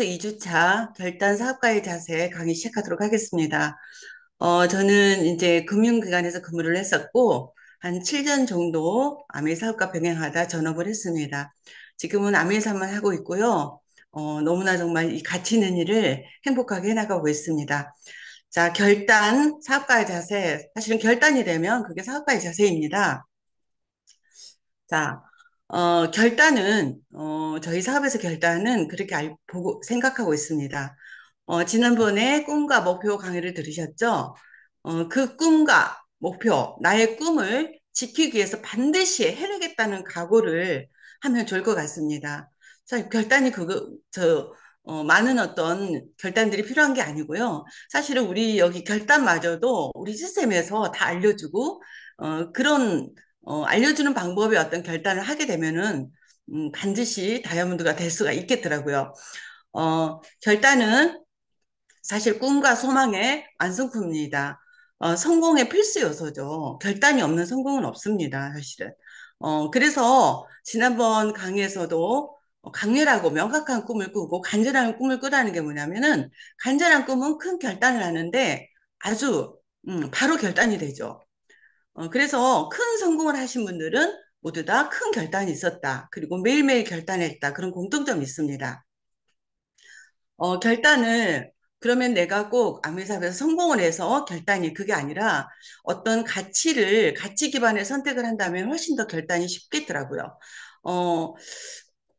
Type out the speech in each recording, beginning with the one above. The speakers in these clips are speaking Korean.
2주차 결단 사업가의 자세 강의 시작하도록 하겠습니다. 저는 이제 금융기관에서 근무를 했었고, 한 7년 정도 아메 사업과 병행하다 전업을 했습니다. 지금은 아메 사업만 하고 있고요. 너무나 정말 이 가치 있는 일을 행복하게 해나가고 있습니다. 자, 결단, 사업가의 자세. 사실은 결단이 되면 그게 사업가의 자세입니다. 자, 결단은, 저희 사업에서 결단은 그렇게 보고, 생각하고 있습니다. 지난번에 꿈과 목표 강의를 들으셨죠? 그 꿈과 목표, 나의 꿈을 지키기 위해서 반드시 해내겠다는 각오를 하면 좋을 것 같습니다. 자, 결단이 많은 어떤 결단들이 필요한 게 아니고요. 사실은 우리 여기 결단마저도 우리 시스템에서 다 알려주고, 그런 알려주는 방법의 어떤 결단을 하게 되면은 반드시 다이아몬드가 될 수가 있겠더라고요. 결단은 사실 꿈과 소망의 완성품입니다. 성공의 필수 요소죠. 결단이 없는 성공은 없습니다, 사실은. 그래서 지난번 강의에서도 강렬하고 명확한 꿈을 꾸고 간절한 꿈을 꾸라는 게 뭐냐면은 간절한 꿈은 큰 결단을 하는데 아주 바로 결단이 되죠. 그래서 큰 성공을 하신 분들은 모두 다 큰 결단이 있었다. 그리고 매일매일 결단했다. 그런 공통점이 있습니다. 결단을 그러면 내가 꼭 아메사업에서 성공을 해서 결단이 그게 아니라 어떤 가치 기반의 선택을 한다면 훨씬 더 결단이 쉽겠더라고요. 어,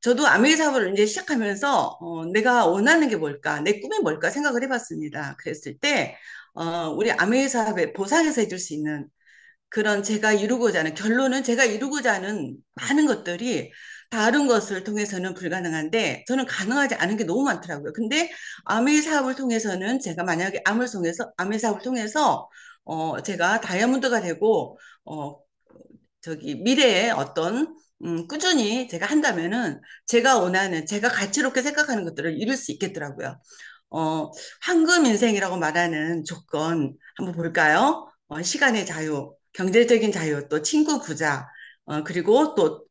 저도 아메이 사업을 이제 시작하면서 내가 원하는 게 뭘까, 내 꿈이 뭘까 생각을 해봤습니다. 그랬을 때 우리 아메이 사업에 보상해서 해줄 수 있는 그런 제가 이루고자 하는 결론은 제가 이루고자 하는 많은 것들이 다른 것을 통해서는 불가능한데 저는 가능하지 않은 게 너무 많더라고요. 근데 아메 사업을 통해서는 제가 만약에 아메 사업을 통해서 제가 다이아몬드가 되고 미래에 어떤 꾸준히 제가 한다면은 제가 원하는 제가 가치롭게 생각하는 것들을 이룰 수 있겠더라고요. 황금 인생이라고 말하는 조건 한번 볼까요? 시간의 자유, 경제적인 자유, 또 친구 부자, 그리고 또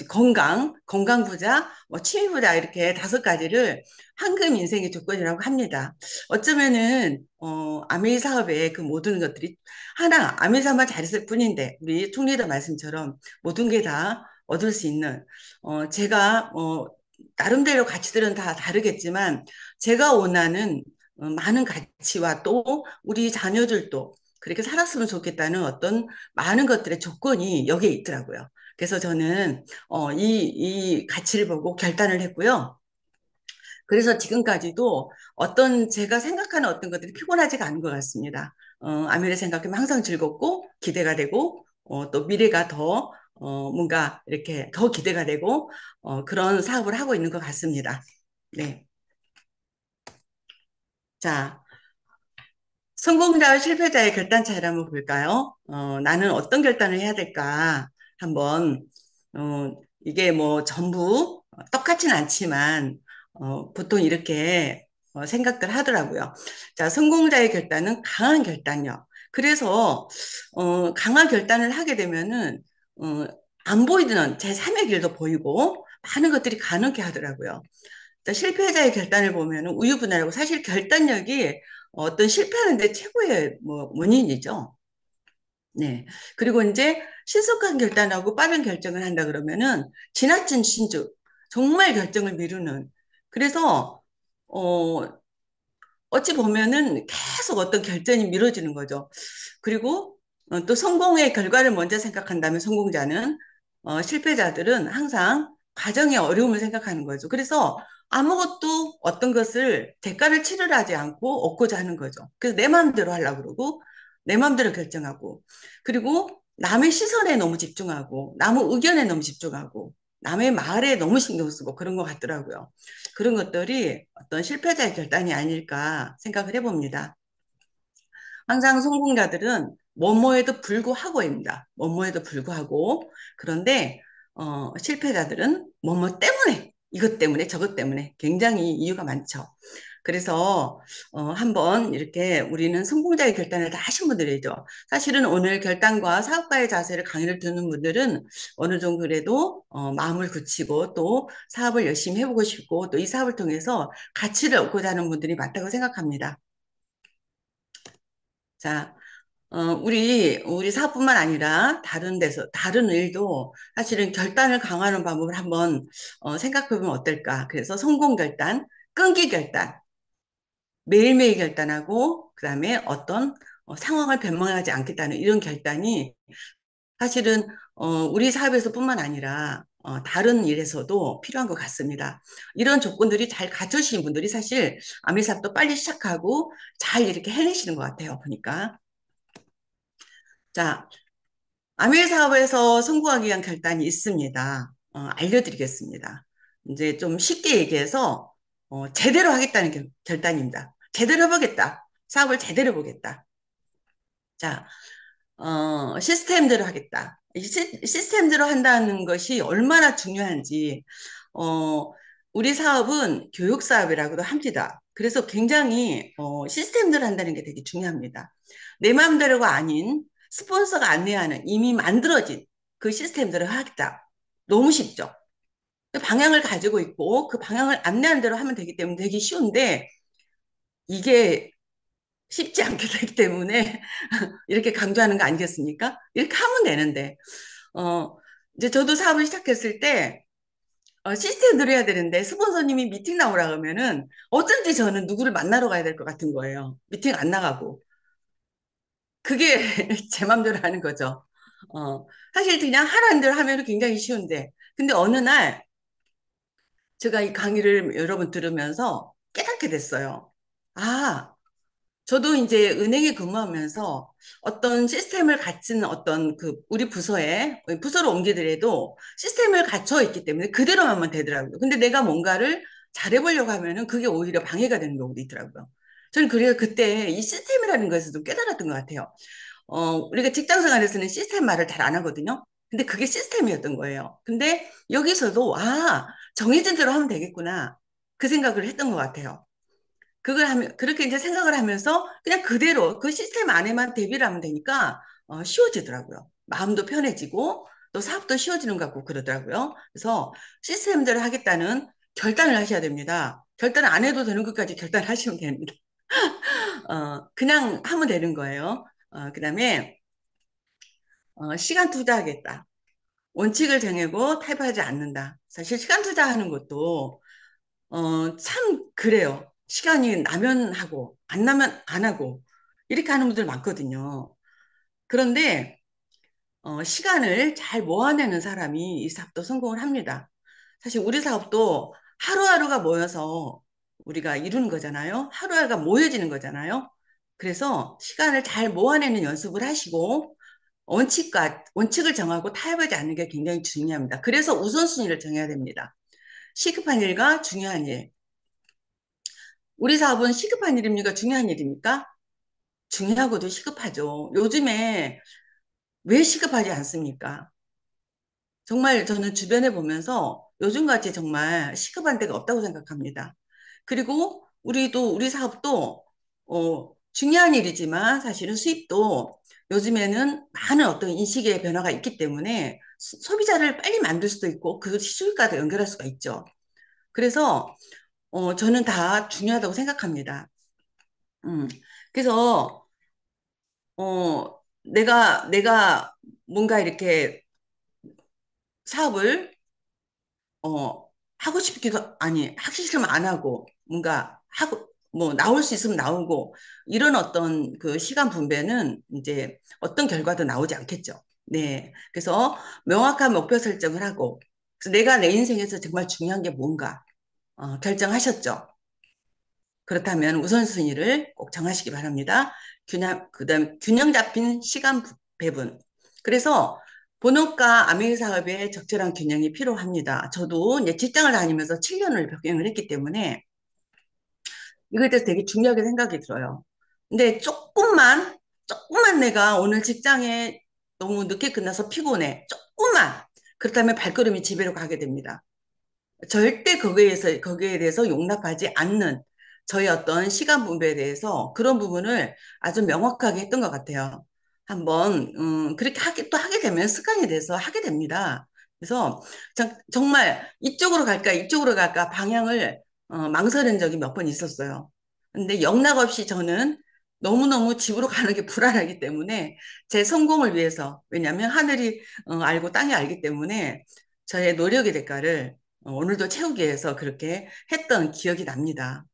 건강 부자, 취미 부자 이렇게 5가지를 황금 인생의 조건이라고 합니다. 어쩌면은 아메이 사업의 그 모든 것들이 아메이 사업만 잘했을 뿐인데 우리 총리도 말씀처럼 모든 게 다 얻을 수 있는 제가 나름대로 가치들은 다 다르겠지만 제가 원하는 많은 가치와 또 우리 자녀들도 그렇게 살았으면 좋겠다는 어떤 많은 것들의 조건이 여기에 있더라고요. 그래서 저는 이 가치를 보고 결단을 했고요. 그래서 지금까지도 어떤 제가 생각하는 어떤 것들이 피곤하지가 않은 것 같습니다. 아미를 생각하면 항상 즐겁고 기대가 되고 또 미래가 더 뭔가 이렇게 더 기대가 되고 그런 사업을 하고 있는 것 같습니다. 네. 자, 성공자와 실패자의 결단 차이를 한번 볼까요? 나는 어떤 결단을 해야 될까? 한번, 이게 뭐 전부 똑같진 않지만, 보통 이렇게 생각들 하더라고요. 자, 성공자의 결단은 강한 결단력. 그래서, 강한 결단을 하게 되면은, 어, 안 보이는 제3의 길도 보이고, 많은 것들이 가능케 하더라고요. 자, 실패자의 결단을 보면은 우유부단하고 사실 결단력이 어떤 실패하는데 최고의 뭐 원인이죠. 네. 그리고 이제 신속한 결단하고 빠른 결정을 한다 그러면은 지나친 신주, 정말 결정을 미루는. 그래서 어 어찌 보면은 계속 어떤 결정이 미뤄지는 거죠. 그리고 또 성공의 결과를 먼저 생각한다면 성공자는 실패자들은 항상 과정의 어려움을 생각하는 거죠. 그래서 아무것도 어떤 것을 대가를 치르하지 않고 얻고자 하는 거죠. 그래서 내 마음대로 하려고 그러고 내 마음대로 결정하고 그리고 남의 시선에 너무 집중하고 남의 의견에 너무 집중하고 남의 말에 너무 신경 쓰고 그런 것 같더라고요. 그런 것들이 어떤 실패자의 결단이 아닐까 생각을 해봅니다. 항상 성공자들은 뭐뭐에도 불구하고입니다. 뭐뭐에도 불구하고. 그런데 실패자들은 뭐뭐 때문에 이것 때문에 저것 때문에 굉장히 이유가 많죠. 그래서 한번 이렇게 우리는 성공자의 결단을 다 하신 분들이죠. 사실은 오늘 결단과 사업가의 자세를 강의를 듣는 분들은 어느 정도 그래도 마음을 굳히고 또 사업을 열심히 해보고 싶고 또 이 사업을 통해서 가치를 얻고자 하는 분들이 많다고 생각합니다. 자, 우리 사업뿐만 아니라 다른 데서, 다른 일도 사실은 결단을 강화하는 방법을 한번 생각해 보면 어떨까. 그래서 성공 결단, 끈기 결단, 매일매일 결단하고, 그 다음에 어떤 상황을 변명하지 않겠다는 이런 결단이 사실은, 우리 사업에서뿐만 아니라, 다른 일에서도 필요한 것 같습니다. 이런 조건들이 잘 갖춰지신 분들이 사실 아미 사업도 빨리 시작하고 잘 이렇게 해내시는 것 같아요, 보니까. 자, 아밀 사업에서 성공하기 위한 결단이 있습니다. 알려드리겠습니다. 이제 좀 쉽게 얘기해서 제대로 하겠다는 결단입니다. 제대로 해보겠다. 사업을 제대로 보겠다. 자, 시스템대로 하겠다. 시스템대로 한다는 것이 얼마나 중요한지, 어, 우리 사업은 교육 사업이라고도 합니다. 그래서 굉장히, 시스템대로 한다는 게 되게 중요합니다. 내 마음대로가 아닌 스폰서가 안내하는 이미 만들어진 그 시스템대로 하겠다. 너무 쉽죠? 그 방향을 가지고 있고 그 방향을 안내하는 대로 하면 되기 때문에 되게 쉬운데 이게 쉽지 않게 되기 때문에 이렇게 강조하는 거 아니겠습니까? 이렇게 하면 되는데, 어, 이제 저도 사업을 시작했을 때, 시스템대로 해야 되는데, 스폰서님이 미팅 나오라 그러면은, 어쩐지 저는 누구를 만나러 가야 될 것 같은 거예요. 미팅 안 나가고. 그게 제 맘대로 하는 거죠. 사실 그냥 하라는 대로 하면 굉장히 쉬운데, 근데 어느 날, 제가 이 강의를 여러 번 들으면서 깨닫게 됐어요. 아, 저도 이제 은행에 근무하면서 어떤 시스템을 갖춘 어떤 그 우리 부서에 부서로 옮기더라도 시스템을 갖춰 있기 때문에 그대로만 하면 되더라고요. 근데 내가 뭔가를 잘해보려고 하면은 그게 오히려 방해가 되는 경우도 있더라고요. 저는 그래서 그때 이 시스템이라는 것에서 좀 깨달았던 것 같아요. 우리가 직장 생활에서는 시스템 말을 잘 안 하거든요. 근데 그게 시스템이었던 거예요. 근데 여기서도 정해진 대로 하면 되겠구나. 그 생각을 했던 것 같아요. 그걸 하면, 그렇게 이제 생각을 하면서 그냥 그대로 그 시스템 안에만 대비를 하면 되니까 쉬워지더라고요. 마음도 편해지고 또 사업도 쉬워지는 것 같고 그러더라고요. 그래서 시스템대로 하겠다는 결단을 하셔야 됩니다. 결단을 안 해도 되는 것까지 결단하시면 됩니다. 그냥 하면 되는 거예요. 그 다음에 시간 투자하겠다. 원칙을 정하고 타협하지 않는다. 사실 시간 투자하는 것도 참 그래요. 시간이 나면 하고, 안 나면 안 하고, 이렇게 하는 분들 많거든요. 그런데, 시간을 잘 모아내는 사람이 이 사업도 성공을 합니다. 사실 우리 사업도 하루하루가 모여서 우리가 이루는 거잖아요. 하루하루가 모여지는 거잖아요. 그래서 시간을 잘 모아내는 연습을 하시고, 원칙을 정하고 타협하지 않는 게 굉장히 중요합니다. 그래서 우선순위를 정해야 됩니다. 시급한 일과 중요한 일. 우리 사업은 시급한 일입니까? 중요한 일입니까? 중요하고도 시급하죠. 요즘에 왜 시급하지 않습니까? 정말 저는 주변에 보면서 요즘같이 정말 시급한 데가 없다고 생각합니다. 그리고 우리 사업도 중요한 일이지만 사실은 수입도 요즘에는 많은 어떤 인식의 변화가 있기 때문에 소비자를 빨리 만들 수도 있고 그 수익과도 연결할 수가 있죠. 그래서 저는 다 중요하다고 생각합니다. 음. 그래서 내가 뭔가 이렇게 사업을, 하고 싶기도, 아니, 하기 싫으면 안 하고, 뭔가 하고, 뭐, 나올 수 있으면 나오고, 이런 어떤 그 시간 분배는 이제 어떤 결과도 나오지 않겠죠. 네. 그래서 명확한 목표 설정을 하고, 그래서 내가 내 인생에서 정말 중요한 게 뭔가, 결정하셨죠. 그렇다면 우선순위를 꼭 정하시기 바랍니다. 그다음 균형 잡힌 시간 배분. 그래서 본업과 아메이 사업의 적절한 균형이 필요합니다. 저도 이제 직장을 다니면서 7년을 병행을 했기 때문에 이거에 대해서 되게 중요하게 생각이 들어요. 근데 조금만 내가 오늘 직장에 너무 늦게 끝나서 피곤해. 조금만. 그렇다면 발걸음이 집으로 가게 됩니다. 절대 거기에 대해서 용납하지 않는 저희 어떤 시간 분배에 대해서 그런 부분을 아주 명확하게 했던 것 같아요. 한번 그렇게 또 하게 되면 습관이 돼서 하게 됩니다. 그래서 정말 이쪽으로 갈까 이쪽으로 갈까 방향을 망설인 적이 몇 번 있었어요. 근데 영락없이 저는 너무너무 집으로 가는 게 불안하기 때문에 제 성공을 위해서, 왜냐하면 하늘이 알고 땅이 알기 때문에 저의 노력의 대가를 오늘도 채우기 위해서 그렇게 했던 기억이 납니다.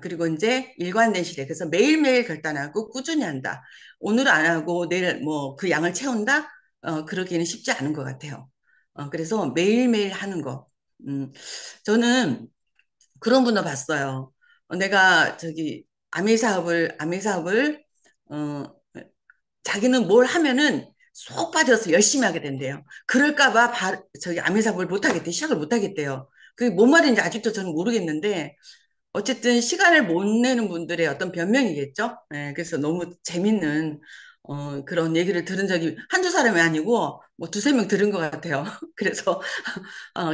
그리고 이제 일관된 시대. 그래서 매일매일 결단하고 꾸준히 한다. 오늘 안 하고 내일 뭐 그 양을 채운다? 그러기는 쉽지 않은 것 같아요. 그래서 매일매일 하는 거. 음, 저는 그런 분도 봤어요. 내가 저기 아미 사업을 어, 자기는 뭘 하면은 쏙 빠져서 열심히 하게 된대요. 그럴까봐 저기 아미사업을 못하겠대, 시작을 못하겠대요. 그게 뭔 말인지 아직도 저는 모르겠는데, 어쨌든 시간을 못 내는 분들의 어떤 변명이겠죠. 예, 그래서 너무 재밌는 그런 얘기를 들은 적이 한두 사람이 아니고 뭐 두세 명 들은 것 같아요. 그래서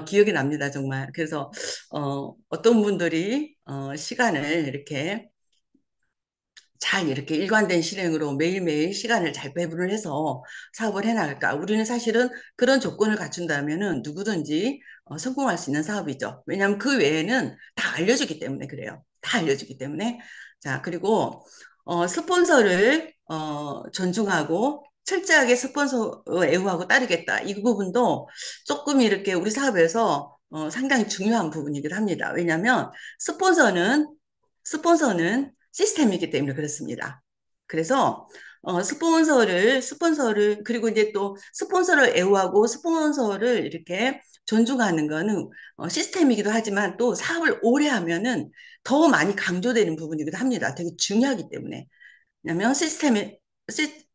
기억이 납니다, 정말. 그래서 어떤 분들이 시간을 이렇게 잘 이렇게 일관된 실행으로 매일매일 시간을 잘 배분을 해서 사업을 해나갈까? 우리는 사실은 그런 조건을 갖춘다면은 누구든지 성공할 수 있는 사업이죠. 왜냐하면 그 외에는 다 알려주기 때문에 그래요. 다 알려주기 때문에. 자, 그리고 스폰서를 존중하고 철저하게 스폰서 애호하고 따르겠다. 이 부분도 조금 이렇게 우리 사업에서 상당히 중요한 부분이기도 합니다. 왜냐하면 스폰서는 시스템이기 때문에 그렇습니다. 그래서 스폰서를 그리고 이제 또 스폰서를 애호하고 스폰서를 이렇게 존중하는 거는 시스템이기도 하지만 또 사업을 오래 하면은 더 많이 강조되는 부분이기도 합니다. 되게 중요하기 때문에. 왜냐하면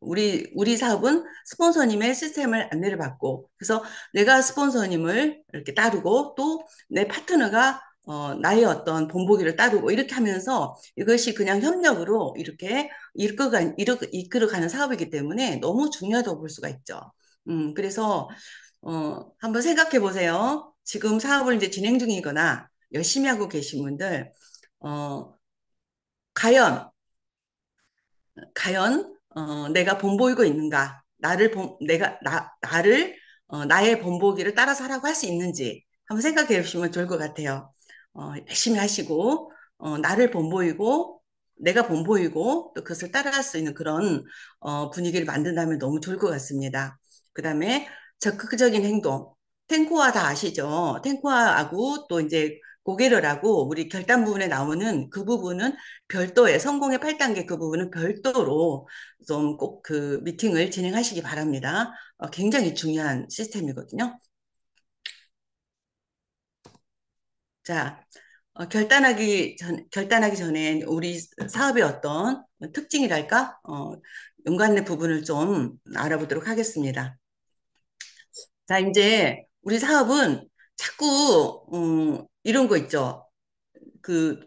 우리 사업은 스폰서님의 시스템을 안내를 받고, 그래서 내가 스폰서님을 이렇게 따르고, 또 내 파트너가 나의 어떤 본보기를 따르고, 이렇게 하면서 이것이 그냥 협력으로 이렇게 이끌어가는 사업이기 때문에 너무 중요하다고 볼 수가 있죠. 그래서, 한번 생각해 보세요. 지금 사업을 이제 진행 중이거나 열심히 하고 계신 분들, 어, 과연 내가 본보이고 있는가? 나의 본보기를 따라서 하라고 할 수 있는지 한번 생각해 보시면 좋을 것 같아요. 열심히 하시고, 나를 본보이고, 내가 본보이고, 또 그것을 따라갈 수 있는 그런 분위기를 만든다면 너무 좋을 것 같습니다. 그 다음에 적극적인 행동. 탱고와 다 아시죠? 탱고와하고 또 이제 고개를 하고 우리 결단 부분에 나오는 그 부분은 별도의 성공의 8단계 그 부분은 별도로 좀 꼭 그 미팅을 진행하시기 바랍니다. 굉장히 중요한 시스템이거든요. 자, 결단하기 전에 우리 사업의 어떤 특징이랄까? 연관된 부분을 좀 알아보도록 하겠습니다. 자, 이제 우리 사업은 자꾸, 이런 거 있죠. 그,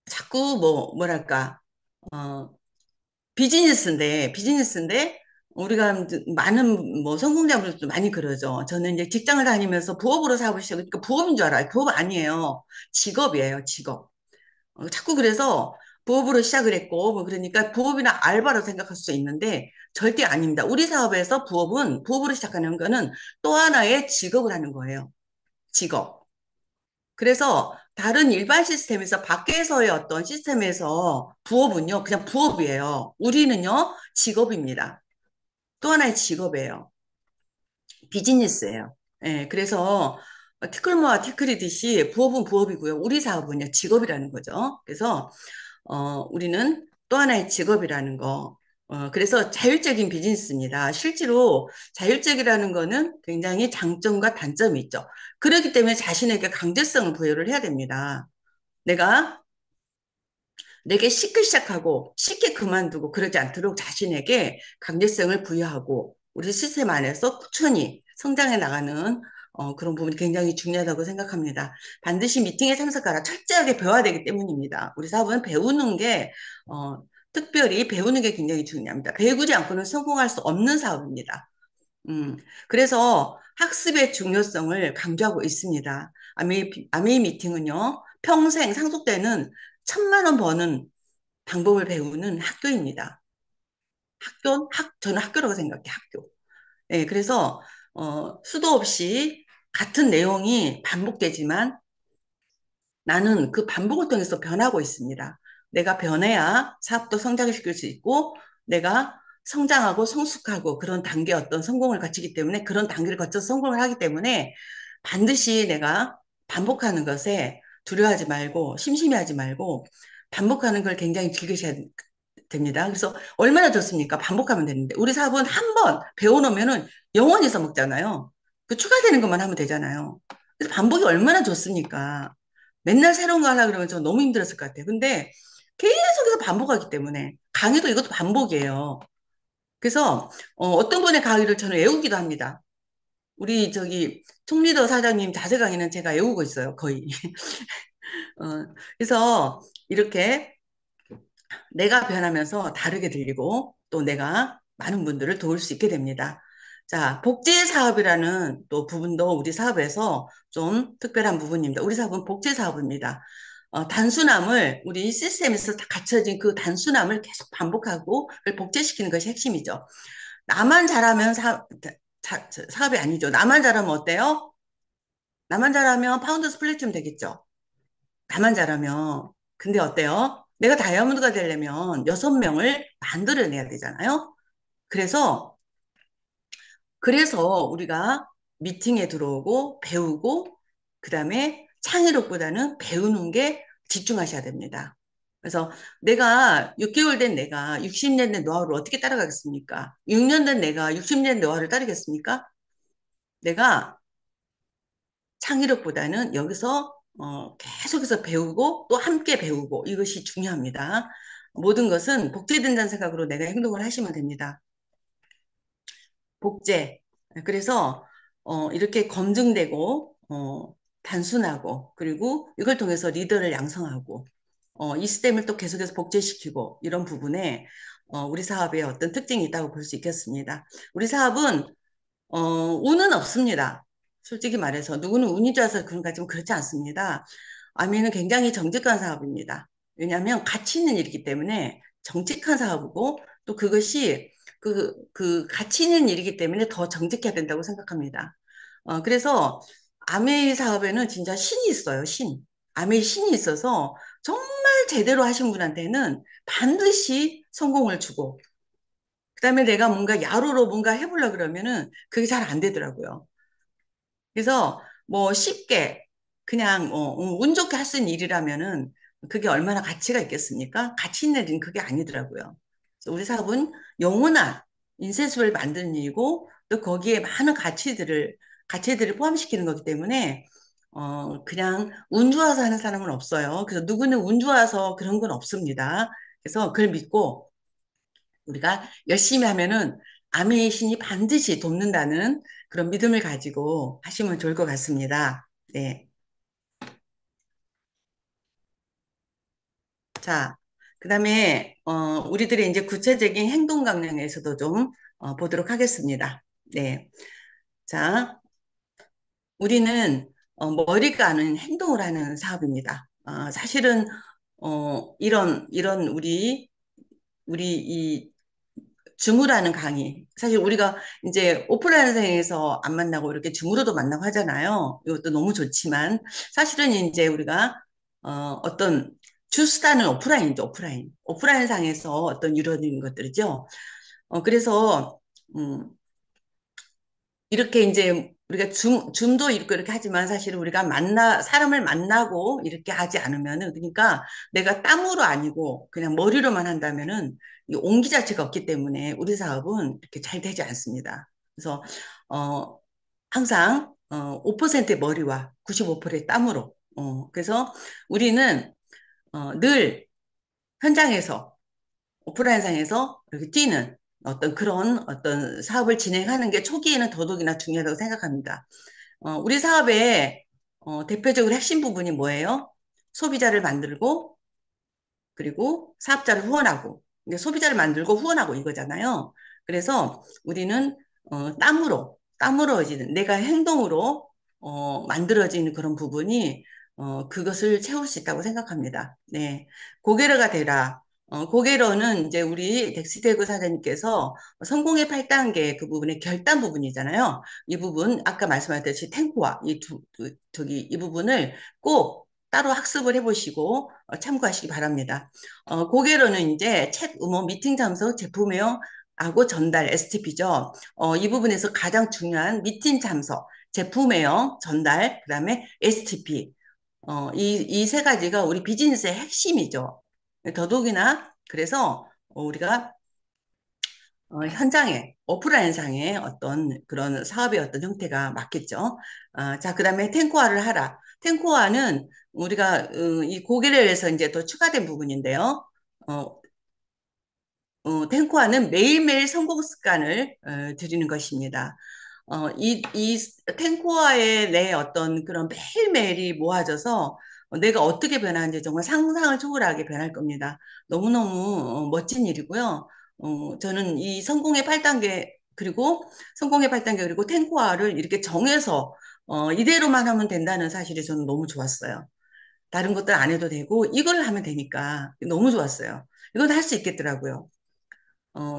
자꾸 뭐랄까. 어, 비즈니스인데 우리가 많은 뭐 성공자분들도 많이 그러죠. 저는 이제 직장을 다니면서 부업으로 사업을 시작하니까 부업인 줄 알아요. 부업 아니에요. 직업이에요, 직업. 자꾸 그래서 부업으로 시작을 했고 뭐 그러니까 부업이나 알바로 생각할 수 있는데 절대 아닙니다. 우리 사업에서 부업으로 시작하는 거는 또 하나의 직업을 하는 거예요. 직업. 그래서 다른 일반 시스템에서 밖에서의 어떤 시스템에서 부업은요, 그냥 부업이에요. 우리는요, 직업입니다. 또 하나의 직업이에요. 비즈니스예요. 예, 그래서 티끌모아 티끌이듯이 부업은 부업이고요. 우리 사업은요, 직업이라는 거죠. 그래서 우리는 또 하나의 직업이라는 거. 그래서 자율적인 비즈니스입니다. 실제로 자율적이라는 거는 굉장히 장점과 단점이 있죠. 그렇기 때문에 자신에게 강제성을 부여를 해야 됩니다. 내가 내게 쉽게 시작하고 쉽게 그만두고 그러지 않도록 자신에게 강제성을 부여하고 우리 시스템 안에서 꾸준히 성장해 나가는 그런 부분이 굉장히 중요하다고 생각합니다. 반드시 미팅에 참석하라. 철저하게 배워야 되기 때문입니다. 우리 사업은 배우는 게 특별히 배우는 게 굉장히 중요합니다. 배우지 않고는 성공할 수 없는 사업입니다. 그래서 학습의 중요성을 강조하고 있습니다. 아메이 미팅은요, 평생 상속되는 1,000만 원 버는 방법을 배우는 학교입니다. 저는 학교라고 생각해, 학교. 예, 그래서, 수도 없이 같은 내용이 반복되지만 나는 그 반복을 통해서 변하고 있습니다. 내가 변해야 사업도 성장을 시킬 수 있고, 내가 성장하고 성숙하고 그런 단계 어떤 성공을 거치기 때문에, 그런 단계를 거쳐서 성공을 하기 때문에 반드시 내가 반복하는 것에 두려워하지 말고, 심심해하지 말고, 반복하는 걸 굉장히 즐기셔야 됩니다. 그래서 얼마나 좋습니까? 반복하면 되는데. 우리 사업은 한 번 배워놓으면은 영원히 써먹잖아요. 그 추가되는 것만 하면 되잖아요. 그래서 반복이 얼마나 좋습니까? 맨날 새로운 거 하려고 그러면 좀 너무 힘들었을 것 같아요. 근데 계속해서 반복하기 때문에 강의도 이것도 반복이에요. 그래서 떤 분의 강의를 저는 외우기도 합니다. 우리 저기 총리더 사장님 자세 강의는 제가 외우고 있어요. 거의. 그래서 이렇게 내가 변하면서 다르게 들리고 또 내가 많은 분들을 도울 수 있게 됩니다. 자, 복제 사업이라는 또 부분도 우리 사업에서 좀 특별한 부분입니다. 우리 사업은 복제 사업입니다. 단순함을 우리 시스템에서 다 갖춰진 그 단순함을 계속 반복하고 그걸 복제시키는 것이 핵심이죠. 나만 잘하면 사업이 아니죠. 나만 잘하면 어때요? 나만 잘하면 파운더 스플래시면 되겠죠. 나만 잘하면. 근데 어때요? 내가 다이아몬드가 되려면 6명을 만들어내야 되잖아요. 그래서, 그래서 우리가 미팅에 들어오고 배우고, 그 다음에 창의력보다는 배우는 게 집중하셔야 됩니다. 그래서 내가 6개월 된 내가 60년 된 노하우를 어떻게 따라가겠습니까? 6년 된 내가 60년 노하우를 따르겠습니까? 내가 창의력보다는 여기서 계속해서 배우고 또 함께 배우고 이것이 중요합니다. 모든 것은 복제된다는 생각으로 내가 행동을 하시면 됩니다. 복제. 그래서 이렇게 검증되고 단순하고 그리고 이걸 통해서 리더를 양성하고 이 시스템을 또 계속해서 복제시키고 이런 부분에 우리 사업에 어떤 특징이 있다고 볼 수 있겠습니다. 우리 사업은 운은 없습니다. 솔직히 말해서 누구는 운이 좋아서 그런가 좀 그렇지 않습니다. 아미는 굉장히 정직한 사업입니다. 왜냐하면 가치 있는 일이기 때문에 정직한 사업이고 또 그것이 그 가치 있는 일이기 때문에 더 정직해야 된다고 생각합니다. 그래서 아메이 사업에는 진짜 신이 있어요, 신. 아메이 신이 있어서 정말 제대로 하신 분한테는 반드시 성공을 주고 그다음에 내가 뭔가 야로로 뭔가 해보려 그러면은 그게 잘 안 되더라고요. 그래서 뭐 쉽게 그냥 운 좋게 할 수 있는 일이라면은 그게 얼마나 가치가 있겠습니까? 가치 있는 일은 그게 아니더라고요. 그래서 우리 사업은 영원한 인센스를 만드는 일이고 또 거기에 많은 가치들을 포함시키는 거기 때문에 그냥 운 좋아서 하는 사람은 없어요. 그래서 누구는 운 좋아서 그런 건 없습니다. 그래서 그걸 믿고 우리가 열심히 하면은 아메이 신이 반드시 돕는다는 그런 믿음을 가지고 하시면 좋을 것 같습니다. 네. 자, 그다음에 우리들의 이제 구체적인 행동 강령에서도 좀 보도록 하겠습니다. 네. 자, 우리는 머리가 아는 행동을 하는 사업입니다. 사실은 이런 우리 이 줌으라는 강의. 사실 우리가 이제 오프라인상에서 안 만나고 이렇게 줌으로도 만나고 하잖아요. 이것도 너무 좋지만 사실은 이제 우리가 어떤 주스다는 오프라인이죠, 오프라인. 오프라인상에서 어떤 이루어진 것들이죠. 그래서 이렇게 이제 우리가 줌도 이렇게 하지만 사실은 우리가 사람을 만나고 이렇게 하지 않으면은, 그러니까 내가 땀으로 아니고 그냥 머리로만 한다면은 이 온기 자체가 없기 때문에 우리 사업은 이렇게 잘 되지 않습니다. 그래서, 어, 항상, 5%의 머리와 95%의 땀으로. 그래서 우리는, 늘 현장에서 오프라인상에서 이렇게 뛰는 어떤 그런 어떤 사업을 진행하는 게 초기에는 더더욱이나 중요하다고 생각합니다. 우리 사업의 대표적으로 핵심 부분이 뭐예요? 소비자를 만들고 그리고 사업자를 후원하고 이게 소비자를 만들고 후원하고 이거잖아요. 그래서 우리는 땀으로 이제 내가 행동으로 만들어지는 그런 부분이 그것을 채울 수 있다고 생각합니다. 네. 고개러가 되라. 고개러는 이제 우리 덱스테그 사장님께서 성공의 8단계 그 부분의 결단 부분이잖아요. 이 부분, 아까 말씀하셨듯이 탱고와 이 부분을 꼭 따로 학습을 해보시고 참고하시기 바랍니다. 고개로는 이제 책, 음원, 미팅 참석, 제품명, 하고 전달, STP죠. 이 부분에서 가장 중요한 미팅 참석, 제품명, 전달, 그 다음에 STP. 이 세 가지가 우리 비즈니스의 핵심이죠. 더더욱이나, 그래서 우리가 현장에, 오프라인상의 어떤 그런 사업의 어떤 형태가 맞겠죠. 자, 그 다음에 탱고화를 하라. 탱고화는 우리가 이 고개를 서 이제 또 추가된 부분인데요. 어, 탱고화는 매일매일 성공 습관을 드리는 것입니다. 이 탱고화의 내 어떤 그런 매일매일이 모아져서 내가 어떻게 변하는지 정말 상상을 초월하게 변할 겁니다. 너무너무 멋진 일이고요. 저는 이 성공의 8단계, 그리고 성공의 8단계, 그리고 탱고화를 이렇게 정해서 이대로만 하면 된다는 사실이 저는 너무 좋았어요. 다른 것들 안 해도 되고 이걸 하면 되니까 너무 좋았어요. 이건 할 수 있겠더라고요. 어,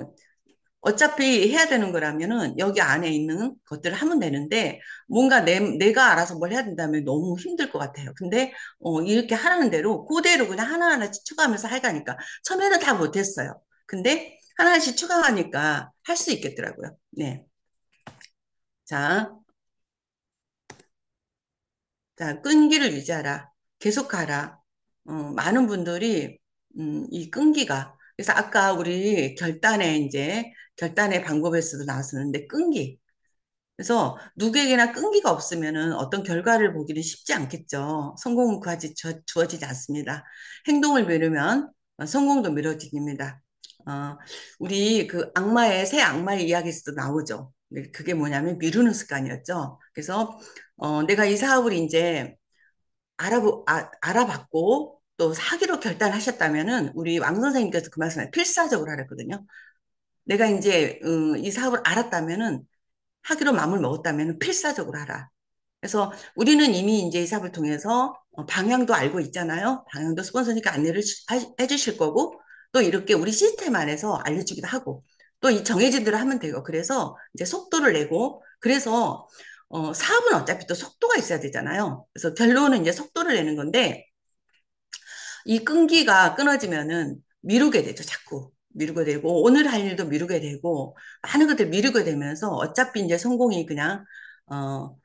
어차피 해야 되는 거라면은 여기 안에 있는 것들을 하면 되는데 뭔가 내가 알아서 뭘 해야 된다면 너무 힘들 것 같아요. 근데 이렇게 하라는 대로 그대로 그냥 하나하나씩 추가하면서 하니까 처음에는 다 못했어요. 근데 하나씩 추가하니까 할 수 있겠더라고요. 네. 자, 자, 끈기를 유지하라. 계속 가라. 많은 분들이, 이 끈기가. 그래서 아까 우리 결단의 방법에서도 나왔었는데, 끈기. 그래서 누구에게나 끈기가 없으면은 어떤 결과를 보기는 쉽지 않겠죠. 성공은 그하지 주어지지 않습니다. 행동을 미루면 성공도 미뤄집니다. 어, 우리 그 새 악마의 이야기에서도 나오죠. 그게 뭐냐면 미루는 습관이었죠. 그래서 내가 이 사업을 이제 알아봤고 또 사기로 결단하셨다면은 우리 왕 선생님께서 그 말씀을 필사적으로 하랬거든요. 내가 이제 이 사업을 알았다면은 하기로 마음을 먹었다면 필사적으로 하라. 그래서 우리는 이미 이제 이 사업을 통해서 방향도 알고 있잖아요. 방향도 스폰서니까 안내를 해주실 거고 또 이렇게 우리 시스템 안에서 알려주기도 하고 또 이 정해진 대로 하면 돼요. 그래서 이제 속도를 내고 그래서 사업은 어차피 또 속도가 있어야 되잖아요. 그래서 결론은 이제 속도를 내는 건데 이 끈기가 끊어지면은 미루게 되죠. 자꾸 미루게 되고 오늘 할 일도 미루게 되고 많은 것들 미루게 되면서 어차피 이제 성공이 그냥 어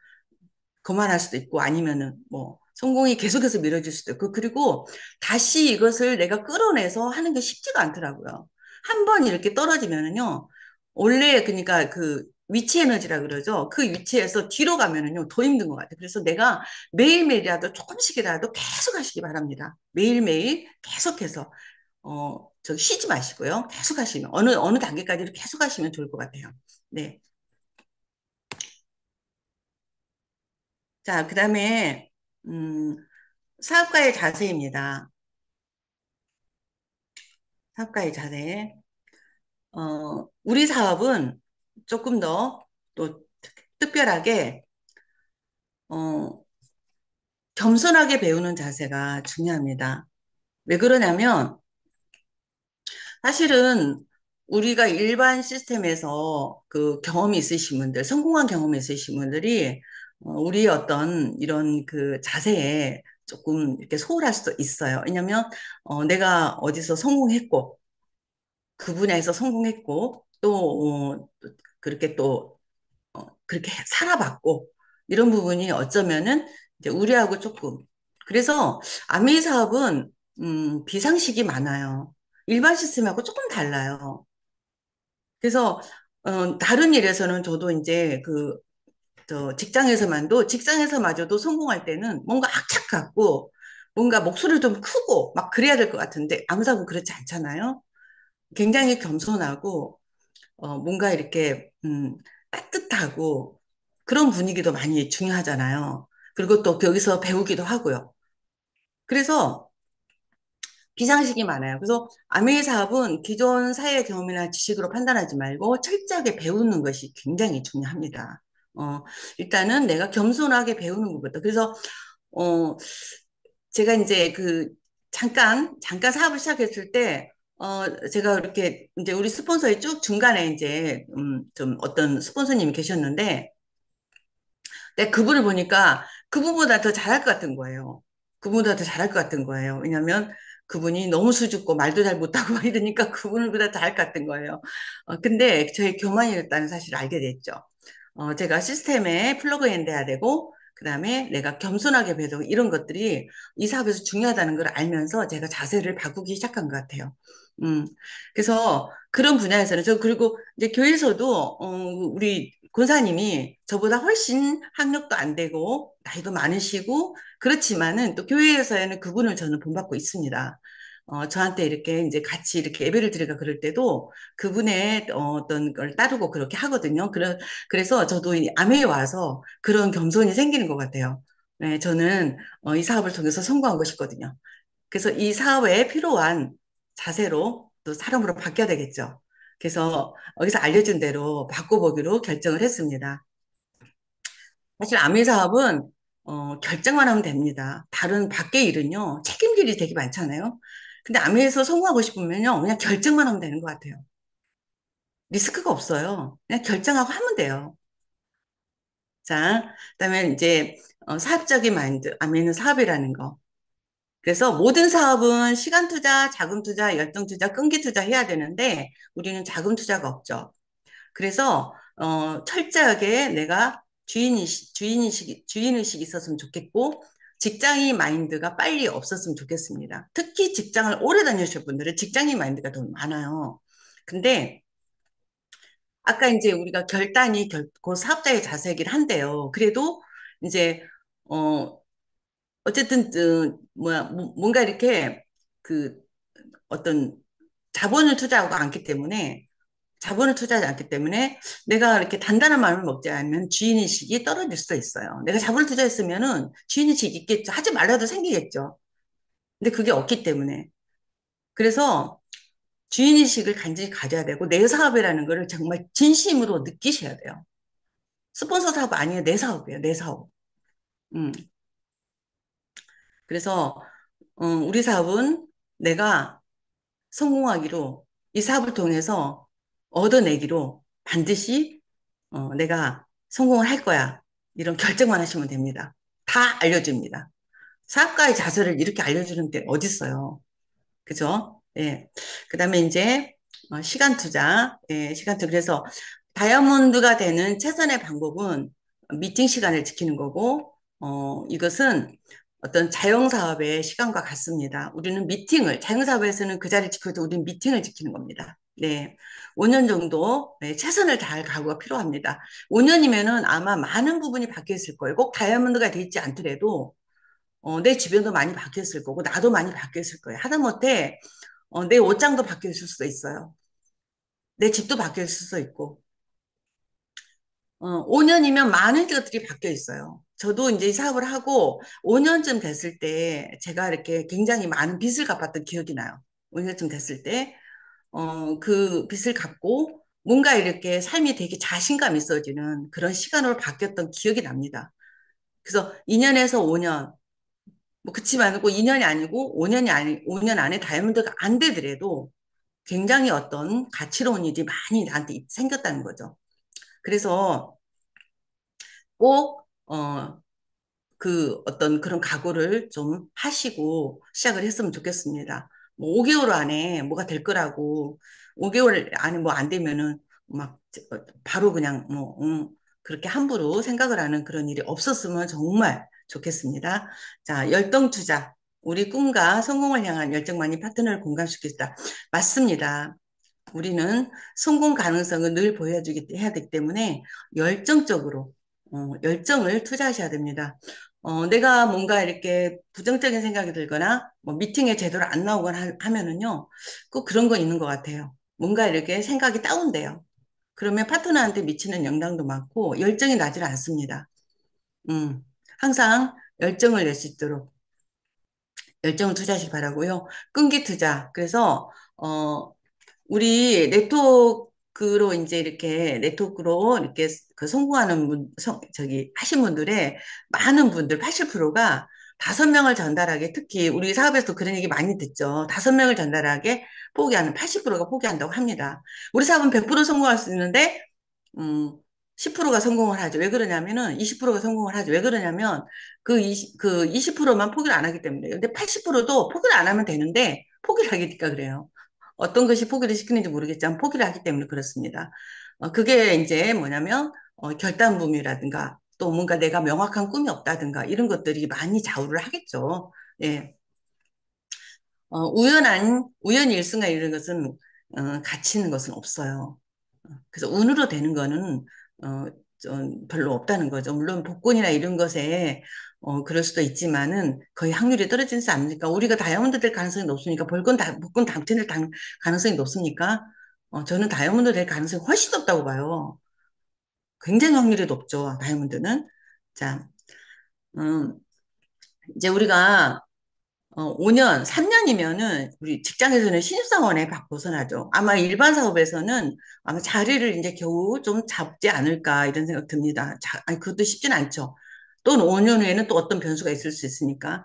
그만할 수도 있고 아니면은 뭐 성공이 계속해서 미뤄질 수도 있고 그리고 다시 이것을 내가 끌어내서 하는 게 쉽지가 않더라고요. 한 번 이렇게 떨어지면은요. 원래 그러니까 그 위치 에너지라 그러죠. 그 위치에서 뒤로 가면은요 더 힘든 것 같아요. 그래서 내가 매일매일이라도 조금씩이라도 계속 하시기 바랍니다. 매일매일 계속해서 저 쉬지 마시고요. 계속 하시면 어느 단계까지도 계속 하시면 좋을 것 같아요. 네. 자, 그다음에 음, 사업가의 자세입니다. 사업가의 자세. 우리 사업은 조금 더 또 특별하게, 어, 겸손하게 배우는 자세가 중요합니다. 왜 그러냐면, 사실은 우리가 일반 시스템에서 그 경험이 있으신 분들, 성공한 경험이 있으신 분들이, 우리의 어떤 이런 그 자세에 조금 이렇게 소홀할 수도 있어요. 왜냐면, 내가 어디서 성공했고, 그 분야에서 성공했고 또 그렇게 또 그렇게 살아봤고 이런 부분이 어쩌면은 이제 우리하고 조금 그래서 아미 사업은 비상식이 많아요. 일반 시스템하고 조금 달라요. 그래서 다른 일에서는 저도 이제 그 저 직장에서마저도 성공할 때는 뭔가 악착 같고 뭔가 목소리 좀 크고 막 그래야 될 것 같은데 아무 사업은 그렇지 않잖아요. 굉장히 겸손하고 뭔가 이렇게, 따뜻하고 그런 분위기도 많이 중요하잖아요. 그리고 또 여기서 배우기도 하고요. 그래서 비상식이 많아요. 그래서 아메이 사업은 기존 사회 경험이나 지식으로 판단하지 말고 철저하게 배우는 것이 굉장히 중요합니다. 일단은 내가 겸손하게 배우는 것부터. 그래서, 어, 제가 이제 잠깐 사업을 시작했을 때, 제가 이렇게 이제 우리 스폰서의 쭉 중간에 이제, 좀 어떤 스폰서님이 계셨는데, 근데 그분을 보니까 그분보다 더 잘할 것 같은 거예요. 그분보다 더 잘할 것 같은 거예요. 왜냐면 그분이 너무 수줍고 말도 잘 못하고 막 이러니까 그분보다 더 잘할 것 같은 거예요. 근데 저의 교만이었다는 사실을 알게 됐죠. 제가 시스템에 플러그인 돼야 되고, 그 다음에 내가 겸손하게 배우고 이런 것들이 이 사업에서 중요하다는 걸 알면서 제가 자세를 바꾸기 시작한 것 같아요. 음, 그래서 그런 분야에서는 그리고 이제 교회에서도, 우리 권사님이 저보다 훨씬 학력도 안 되고, 나이도 많으시고, 그렇지만은 또 교회에서는 그분을 저는 본받고 있습니다. 저한테 이렇게 이제 같이 이렇게 예배를 드리가 그럴 때도 그분의 어떤 걸 따르고 그렇게 하거든요. 그래서 저도 이 암회에 와서 그런 겸손이 생기는 것 같아요. 네, 저는 이 사업을 통해서 성공하고 싶거든요. 그래서 이 사업에 필요한 자세로 또 사람으로 바뀌어야 되겠죠. 그래서 여기서 알려준 대로 바꿔보기로 결정을 했습니다. 사실 암회 사업은 결정만 하면 됩니다. 다른 밖의 일은요, 책임질이 되게 많잖아요. 근데 암회에서 성공하고 싶으면요, 그냥 결정만 하면 되는 것 같아요. 리스크가 없어요. 그냥 결정하고 하면 돼요. 자, 그다음에 이제 사업적인 마인드, 아멘은 사업이라는 거. 그래서 모든 사업은 시간 투자, 자금 투자, 열정 투자, 끈기 투자 해야 되는데 우리는 자금 투자가 없죠. 그래서 철저하게 내가 주인의식이 있었으면 좋겠고 직장인 마인드가 빨리 없었으면 좋겠습니다. 특히 직장을 오래 다니실 분들은 직장인 마인드가 더 많아요. 근데 아까 이제 우리가 그 사업자의 자세이긴 한데요. 그래도 이제 어 어쨌든 뭔가 이렇게 그 어떤 자본을 투자하고 않기 때문에 자본을 투자하지 않기 때문에 내가 이렇게 단단한 마음을 먹지 않으면 주인의식이 떨어질 수도 있어요. 내가 자본을 투자했으면은 주인의식이 있겠죠. 하지 말라도 생기겠죠. 근데 그게 없기 때문에. 그래서 주인의식을 간절히 가져야 되고 내 사업이라는 거를 정말 진심으로 느끼셔야 돼요. 스폰서 사업 아니에요. 내 사업이에요. 내 사업. 음. 그래서 우리 사업은 내가 성공하기로 이 사업을 통해서 얻어내기로 반드시 내가 성공을 할 거야. 이런 결정만 하시면 됩니다. 다 알려줍니다. 사업가의 자세를 이렇게 알려주는 게 어딨어요. 그죠? 예. 그 다음에 이제, 시간 투자. 예, 시간 투자. 그래서 다이아몬드가 되는 최선의 방법은 미팅 시간을 지키는 거고, 이것은 어떤 자영사업의 시간과 같습니다. 우리는 자영사업에서는 그 자리를 지켜도 우리는 미팅을 지키는 겁니다. 네. 5년 정도, 네, 최선을 다할 각오가 필요합니다. 5년이면은 아마 많은 부분이 바뀌어 있을 거예요. 꼭 다이아몬드가 돼 있지 않더라도, 내 주변도 많이 바뀌었을 거고, 나도 많이 바뀌었을 거예요. 하다못해, 내 옷장도 바뀌어 있을 수도 있어요. 내 집도 바뀌어 있을 수도 있고, 5년이면 많은 것들이 바뀌어 있어요. 저도 이제 이 사업을 하고 5년쯤 됐을 때 제가 이렇게 굉장히 많은 빚을 갚았던 기억이 나요. 5년쯤 됐을 때, 그 빚을 갚고 뭔가 이렇게 삶이 되게 자신감 있어지는 그런 시간으로 바뀌었던 기억이 납니다. 그래서 2년에서 5년, 뭐 그치 말고 2년이 아니고 5년 안에 다이아몬드가 안 되더라도 굉장히 어떤 가치로운 일이 많이 나한테 생겼다는 거죠. 그래서 꼭, 그 어떤 그런 각오를 좀 하시고 시작을 했으면 좋겠습니다. 뭐 5개월 안에 뭐가 될 거라고 5개월 안에 뭐 안 되면은 막 바로 그냥 그렇게 함부로 생각을 하는 그런 일이 없었으면 정말 좋겠습니다. 자, 열정 투자. 우리 꿈과 성공을 향한 열정만이 파트너를 공감시키다. 맞습니다. 우리는 성공 가능성을 늘 보여주기 해야 되기 때문에 열정적으로 열정을 투자하셔야 됩니다. 내가 뭔가 이렇게 부정적인 생각이 들거나 뭐 미팅에 제대로 안 나오거나 하면은요, 꼭 그런 거 있는 것 같아요. 뭔가 이렇게 생각이 다운돼요. 그러면 파트너한테 미치는 영향도 많고 열정이 나질 않습니다. 음, 항상 열정을 낼 수 있도록 열정을 투자하시기 바라고요. 끈기 투자. 그래서 우리 네트워크로 이제 이렇게 네트워크로 이렇게 그 성공하는 저기 하신 분들의 많은 분들 80%가 다섯 명을 전달하게, 특히 우리 사업에서도 그런 얘기 많이 듣죠. 다섯 명을 전달하게 포기하는 80%가 포기한다고 합니다. 우리 사업은 100% 성공할 수 있는데, 음, 10%가 성공을 하죠. 왜 그러냐면은 20%가 성공을 하죠. 왜 그러냐면 그 20%만 포기를 안 하기 때문에. 근데 80%도 포기를 안 하면 되는데 포기를 하니까 그래요. 어떤 것이 포기를 시키는지 모르겠지만 포기를 하기 때문에 그렇습니다. 그게 이제 뭐냐면 결단부이라든가 또 뭔가 내가 명확한 꿈이 없다든가 이런 것들이 많이 좌우를 하겠죠. 예. 우연히 일승가 이런 것은 가치 있는 것은 없어요. 그래서 운으로 되는 거는 좀 별로 없다는 거죠. 물론 복권이나 이런 것에 그럴 수도 있지만은 거의 확률이 떨어지지 않습니까? 우리가 다이아몬드 될 가능성이 높습니까? 복권 당첨될 가능성이 높습니까? 저는 다이아몬드 될 가능성이 훨씬 높다고 봐요. 굉장히 확률이 높죠, 다이아몬드는. 자, 음, 이제 우리가 5년, 3년이면은 우리 직장에서는 신입사원에 벗어나죠. 아마 일반 사업에서는 아마 자리를 이제 겨우 좀 잡지 않을까 이런 생각 듭니다. 아니, 그것도 쉽진 않죠. 또 5년 후에는 또 어떤 변수가 있을 수 있으니까.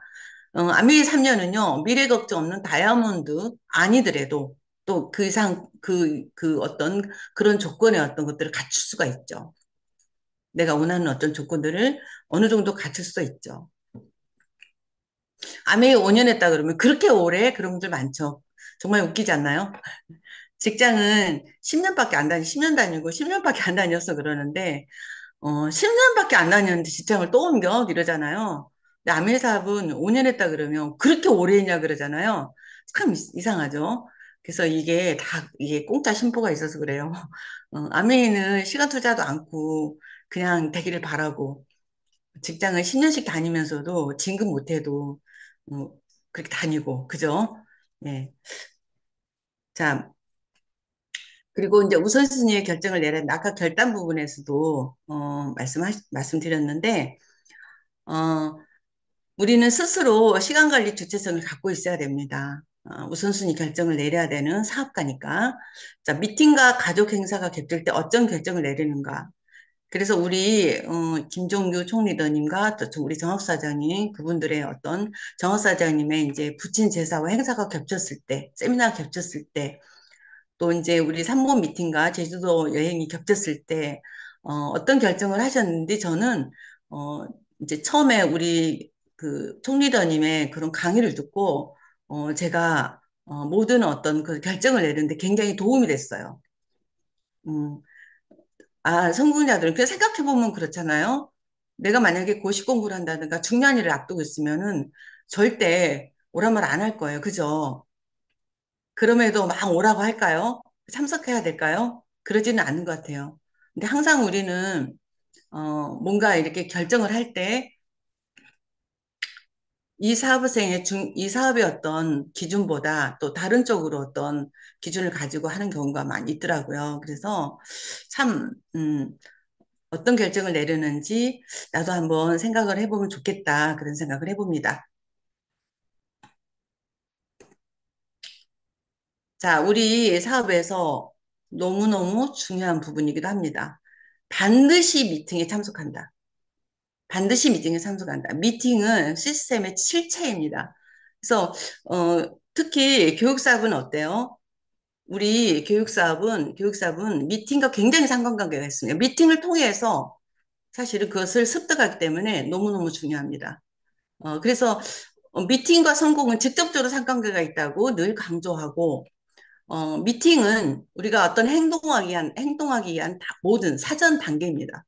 아메리 3년은요, 미래 걱정 없는 다이아몬드 아니더라도 또 그 이상 그 어떤 그런 조건의 어떤 것들을 갖출 수가 있죠. 내가 원하는 어떤 조건들을 어느 정도 갖출 수 있죠. 아메이 5년 했다 그러면 그렇게 오래? 그런 분들 많죠. 정말 웃기지 않나요? 직장은 10년밖에 안 다니, 10년 다니고 10년밖에 안 다녔어 그러는데, 10년밖에 안 다녔는데 직장을 또 옮겨? 이러잖아요. 근데 아메이 사업은 5년 했다 그러면 그렇게 오래 했냐 그러잖아요. 참 이상하죠. 그래서 이게 공짜 심보가 있어서 그래요. 아메이는 시간 투자도 않고 그냥 되기를 바라고, 직장을 10년씩 다니면서도 진급 못해도 뭐 그렇게 다니고 그죠? 예. 자, 그리고 이제 우선순위의 결정을 내야 된다. 아까 결단 부분에서도 말씀드렸는데 어, 우리는 스스로 시간 관리 주체성을 갖고 있어야 됩니다. 우선순위 결정을 내려야 되는 사업가니까. 자, 미팅과 가족 행사가 겹칠 때 어떤 결정을 내리는가? 그래서 우리 김종규 총리더님과 또 우리 정학사장님 그분들의 어떤 정학사장님의 이제 부친 제사와 행사가 겹쳤을 때, 세미나가 겹쳤을 때, 또 이제 우리 삼본 미팅과 제주도 여행이 겹쳤을 때 어떤 결정을 하셨는지 저는 어, 이제 처음에 우리 그 총리더님의 그런 강의를 듣고 제가 모든 어떤 그 결정을 내리는데 굉장히 도움이 됐어요. 음, 성공자들은 그냥 생각해보면 그렇잖아요. 내가 만약에 고시 공부를 한다든가 중요한 일을 앞두고 있으면은 절대 오란 말 안 할 거예요. 그죠? 그럼에도 막 오라고 할까요? 참석해야 될까요? 그러지는 않는 것 같아요. 근데 항상 우리는, 뭔가 이렇게 결정을 할 때 이 사업의 어떤 기준보다 또 다른 쪽으로 어떤 기준을 가지고 하는 경우가 많이 있더라고요. 그래서 참, 어떤 결정을 내리는지 나도 한번 생각을 해보면 좋겠다. 그런 생각을 해봅니다. 자, 우리 사업에서 너무너무 중요한 부분이기도 합니다. 반드시 미팅에 참석한다. 반드시 미팅에 참석한다. 미팅은 시스템의 실체입니다. 그래서, 특히 교육사업은 어때요? 우리 교육사업은 미팅과 굉장히 상관관계가 있습니다. 미팅을 통해서 사실은 그것을 습득하기 때문에 너무너무 중요합니다. 그래서 미팅과 성공은 직접적으로 상관계가 있다고 늘 강조하고, 미팅은 우리가 어떤 행동하기 위한 모든 사전 단계입니다.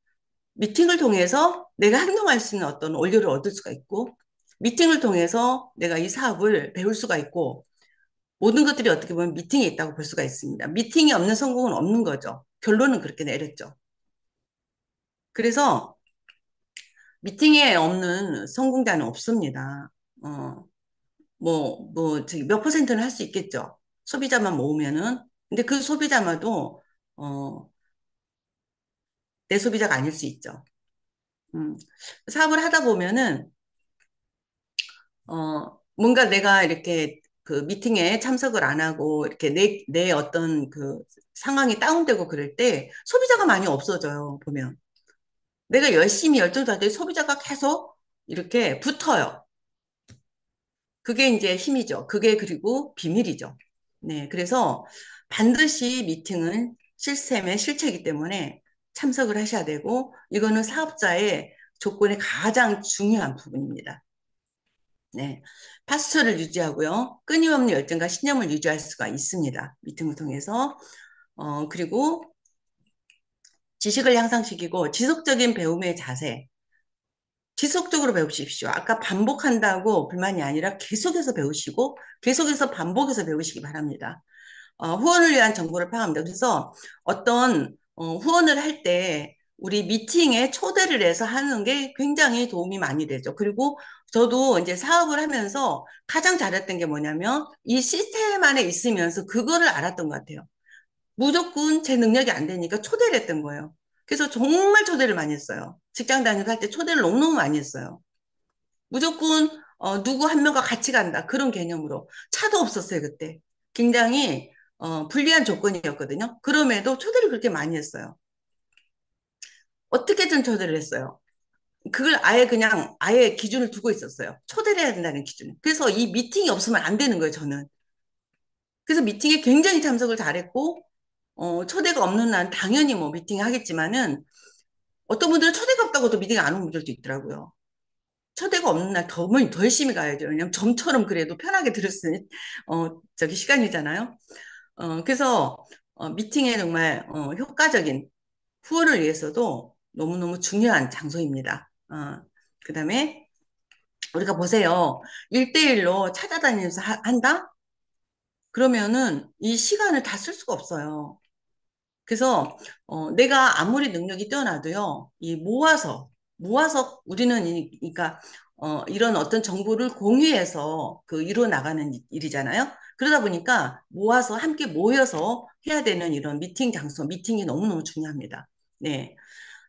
미팅을 통해서 내가 행동할 수 있는 어떤 원료를 얻을 수가 있고, 미팅을 통해서 내가 이 사업을 배울 수가 있고, 모든 것들이 어떻게 보면 미팅에 있다고 볼 수가 있습니다. 미팅이 없는 성공은 없는 거죠. 결론은 그렇게 내렸죠. 그래서 미팅에 없는 성공자는 없습니다. 어, 저기 몇 퍼센트는 할 수 있겠죠. 소비자만 모으면은. 근데 그 소비자마도, 어, 내 소비자가 아닐 수 있죠. 음. 사업을 하다 보면은, 뭔가 내가 이렇게 그 미팅에 참석을 안 하고, 이렇게 내 어떤 그 상황이 다운되고 그럴 때 소비자가 많이 없어져요, 보면. 내가 열심히 열정을 다해 소비자가 계속 이렇게 붙어요. 그게 이제 힘이죠. 그게 그리고 비밀이죠. 네. 그래서 반드시 미팅은 시스템의 실체이기 때문에 참석을 하셔야 되고, 이거는 사업자의 조건의 가장 중요한 부분입니다. 네. 파스처를 유지하고요. 끊임없는 열정과 신념을 유지할 수가 있습니다. 미팅을 통해서. 그리고 지식을 향상시키고 지속적인 배움의 자세. 지속적으로 배우십시오. 아까 반복한다고 불만이 아니라 계속해서 배우시고 계속해서 반복해서 배우시기 바랍니다. 후원을 위한 정보를 파악합니다. 그래서 어떤 후원을 할 때 우리 미팅에 초대를 해서 하는 게 굉장히 도움이 많이 되죠. 그리고 저도 이제 사업을 하면서 가장 잘했던 게 뭐냐면 이 시스템 안에 있으면서 그거를 알았던 것 같아요. 무조건 제 능력이 안 되니까 초대를 했던 거예요. 그래서 정말 초대를 많이 했어요. 직장 다니면서 할 때 초대를 너무너무 많이 했어요. 무조건 누구 한 명과 같이 간다. 그런 개념으로. 차도 없었어요, 그때. 굉장히 불리한 조건이었거든요. 그럼에도 초대를 그렇게 많이 했어요. 어떻게든 초대를 했어요. 그걸 아예 그냥 아예 기준을 두고 있었어요. 초대를 해야 된다는 기준. 그래서 이 미팅이 없으면 안 되는 거예요, 저는. 그래서 미팅에 굉장히 참석을 잘했고, 초대가 없는 날 당연히 뭐 미팅 하겠지만은 어떤 분들은 초대가 없다고도 미팅 안 온 분들도 있더라고요. 초대가 없는 날 더 열심히 가야죠. 왜냐면 점처럼 그래도 편하게 들을 수 있는, 저기 시간이잖아요. 그래서, 미팅에 정말, 효과적인 후원을 위해서도 너무너무 중요한 장소입니다. 그 다음에 우리가 보세요. 1대1로 찾아다니면서 한다? 그러면은 이 시간을 다 쓸 수가 없어요. 그래서 내가 아무리 능력이 뛰어나도요, 이 모아서 우리는 그러니까 이런 어떤 정보를 공유해서 그 이루어 나가는 일이잖아요. 그러다 보니까 모아서 함께 모여서 해야 되는 이런 미팅 장소, 미팅이 너무너무 중요합니다. 네.